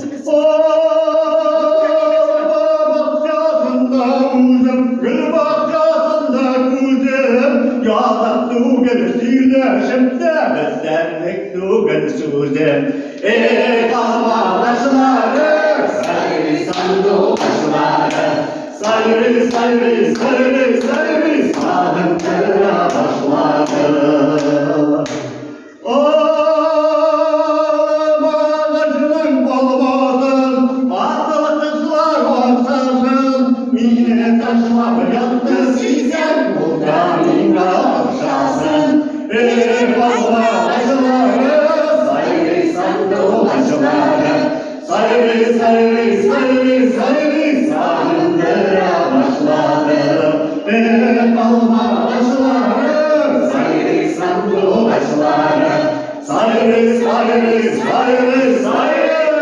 sıkı sıkı. Bahçasında uzun, gül bahçasında kuzum. Yağdan su gelirsiyle şemsene sermek su gelsuzum. Kahvaltıları, sayri sandu başları. Sayri sayri sayri sayri sarıntıra başları. Bağacının olmasın, asıl kızlar baksasın. Mine taşlar yattı sizden, bu kamina aşasın. Bağacıları, sayri sandu başları. Sayri sayri sayri sayri sarındıra başları. Alma başları, sayri sandu başları. Sayri sayri sayri sayri